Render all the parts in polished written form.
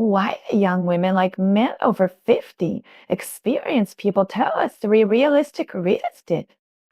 why do young women like men over 50 experienced people tell us to be realistic.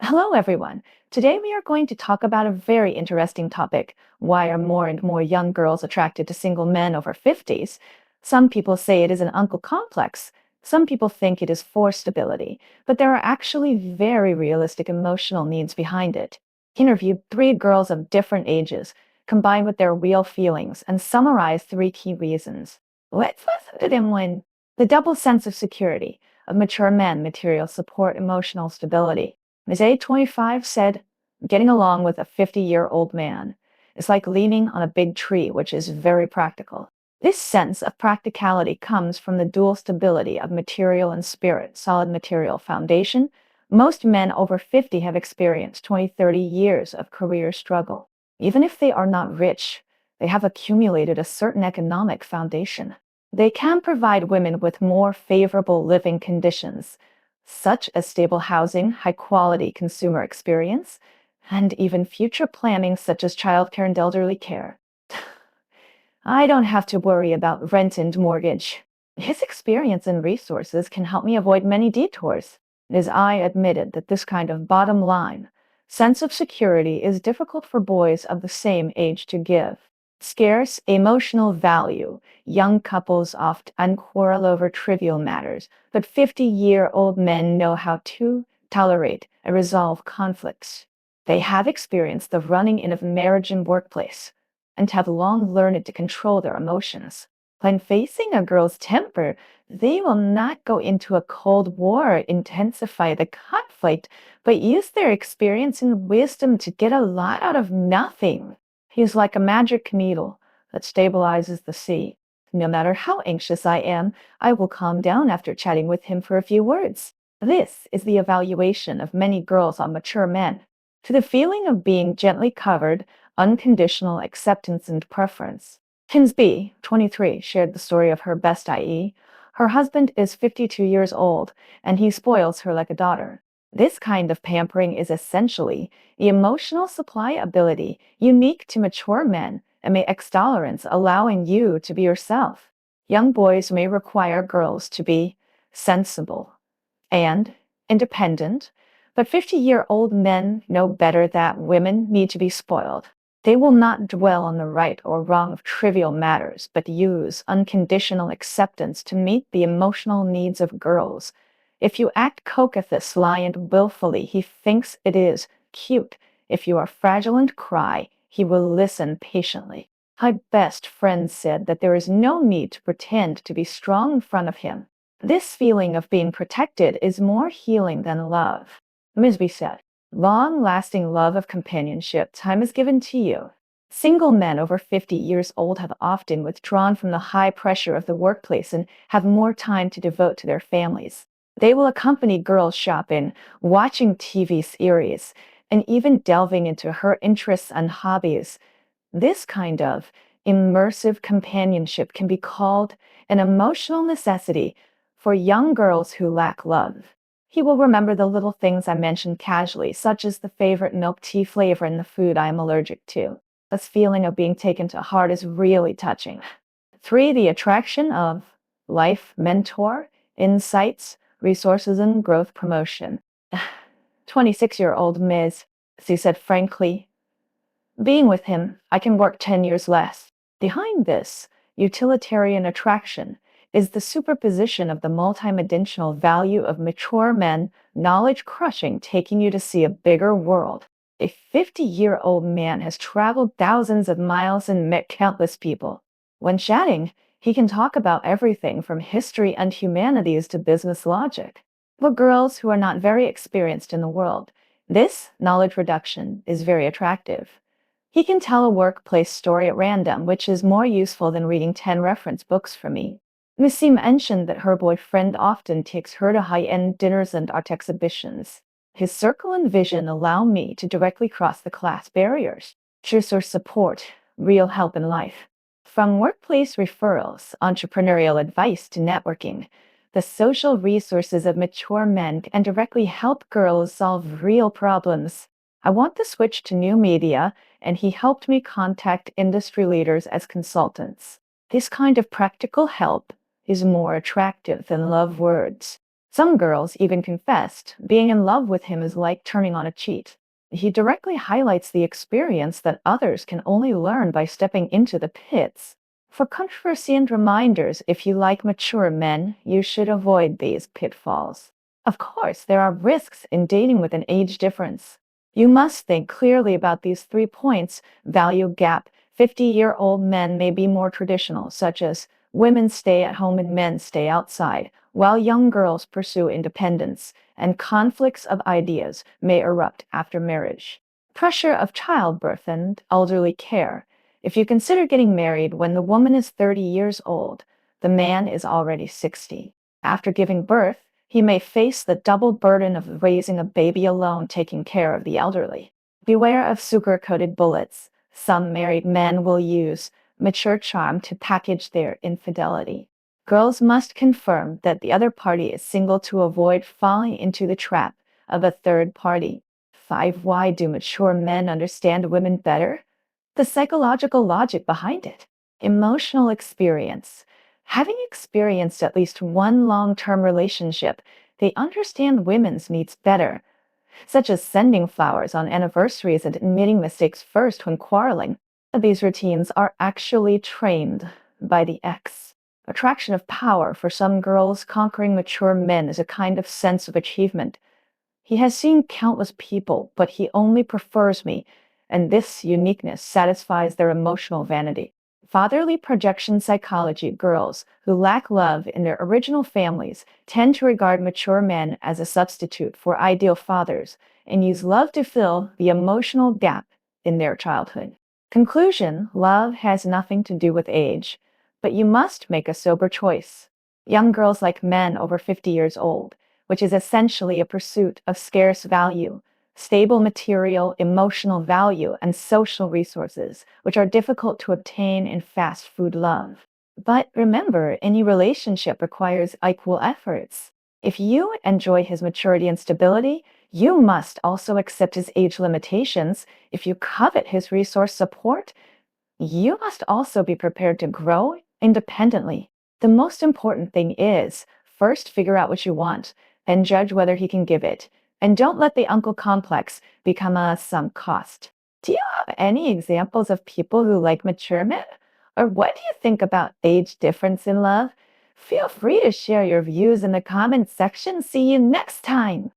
Hello, everyone. Today we are going to talk about a very interesting topic. Why are more and more young girls attracted to single men over 50s? Some people say it is an uncle complex. Some people think it is forced stability, but there are actually very realistic emotional needs behind it. Interviewed three girls of different ages combined with their real feelings, and summarize three key reasons. Let's listen to them when the double sense of security of mature men, material support, emotional stability. Ms. A25 said, getting along with a 50-year-old man is like leaning on a big tree, which is very practical. This sense of practicality comes from the dual stability of material and spirit, solid material foundation. Most men over 50 have experienced 20, 30 years of career struggle. Even if they are not rich, they have accumulated a certain economic foundation. They can provide women with more favorable living conditions, such as stable housing, high-quality consumer experience, and even future planning such as childcare and elderly care. I don't have to worry about rent and mortgage. His experience and resources can help me avoid many detours. As I admitted that this kind of bottom line sense of security is difficult for boys of the same age to give. Scarce emotional value. Young couples often quarrel over trivial matters, but 50-year-old men know how to tolerate and resolve conflicts. They have experienced the running in of marriage and workplace, and have long learned to control their emotions. When facing a girl's temper, they will not go into a cold war, intensify the conflict, but use their experience and wisdom to get a lot out of nothing. He is like a magic needle that stabilizes the sea. No matter how anxious I am, I will calm down after chatting with him for a few words. This is the evaluation of many girls on mature men. To the feeling of being gently covered, unconditional acceptance and preference. Kinsby, 23, shared the story of her best IE. Her husband is 52 years old, and he spoils her like a daughter. This kind of pampering is essentially the emotional supply ability unique to mature men and may tolerance, allowing you to be yourself. Young boys may require girls to be sensible and independent, but 50-year-old men know better that women need to be spoiled. They will not dwell on the right or wrong of trivial matters, but use unconditional acceptance to meet the emotional needs of girls. If you act coquettish, lie, and willfully, he thinks it is cute. If you are fragile and cry, he will listen patiently. My best friend said that there is no need to pretend to be strong in front of him. This feeling of being protected is more healing than love. Misby said, long-lasting love of companionship time is given to you. Single men over 50 years old have often withdrawn from the high pressure of the workplace and have more time to devote to their families. They will accompany girls shopping, watching TV series, and even delving into her interests and hobbies. This kind of immersive companionship can be called an emotional necessity for young girls who lack love. He will remember the little things I mentioned casually, such as the favorite milk tea flavor in the food I am allergic to. This feeling of being taken to heart is really touching. 3. The attraction of life mentor, insights, resources, and growth promotion. 26-year-old Ms. She said frankly, being with him, I can work 10 years less. Behind this utilitarian attraction is the superposition of the multidimensional value of mature men, knowledge crushing, taking you to see a bigger world. A 50-year-old man has traveled thousands of miles and met countless people. When chatting, he can talk about everything from history and humanities to business logic. For girls who are not very experienced in the world, this knowledge reduction is very attractive. He can tell a workplace story at random, which is more useful than reading 10 reference books for me. Missy mentioned that her boyfriend often takes her to high-end dinners and art exhibitions. His circle and vision allow me to directly cross the class barriers, choose or support, real help in life. From workplace referrals, entrepreneurial advice to networking, the social resources of mature men can directly help girls solve real problems. I want to switch to new media, and he helped me contact industry leaders as consultants. This kind of practical help is more attractive than love words. Some girls even confessed being in love with him is like turning on a cheat. He directly highlights the experience that others can only learn by stepping into the pits. For controversy and reminders, if you like mature men, you should avoid these pitfalls. Of course, there are risks in dating with an age difference. You must think clearly about these 3 points. Value gap. 50-year-old men may be more traditional, such as women stay at home and men stay outside, while young girls pursue independence, and conflicts of ideas may erupt after marriage. Pressure of childbirth and elderly care. If you consider getting married when the woman is 30 years old, the man is already 60. After giving birth, he may face the double burden of raising a baby alone, taking care of the elderly. Beware of sugar-coated bullets. Some married men will use mature charm to package their infidelity. Girls must confirm that the other party is single to avoid falling into the trap of a third party. 5. Why do mature men understand women better? The psychological logic behind it. Emotional experience. Having experienced at least one long-term relationship, they understand women's needs better, such as sending flowers on anniversaries and admitting mistakes first when quarreling. These routines are actually trained by the ex. Attraction of power. For some girls, conquering mature men is a kind of sense of achievement. He has seen countless people, but he only prefers me, and this uniqueness satisfies their emotional vanity. Fatherly projection psychology. Girls who lack love in their original families tend to regard mature men as a substitute for ideal fathers and use love to fill the emotional gap in their childhood. Conclusion. Love has nothing to do with age, but you must make a sober choice. Young girls like men over 50 years old, which is essentially a pursuit of scarce value, stable material, emotional value, and social resources, which are difficult to obtain in fast food love. But remember, any relationship requires equal efforts. If you enjoy his maturity and stability, you must also accept his age limitations. If you covet his resource support, you must also be prepared to grow independently. The most important thing is first figure out what you want and judge whether he can give it. And don't let the uncle complex become a sunk cost. Do you have any examples of people who like mature men? Or what do you think about age difference in love? Feel free to share your views in the comments section. See you next time.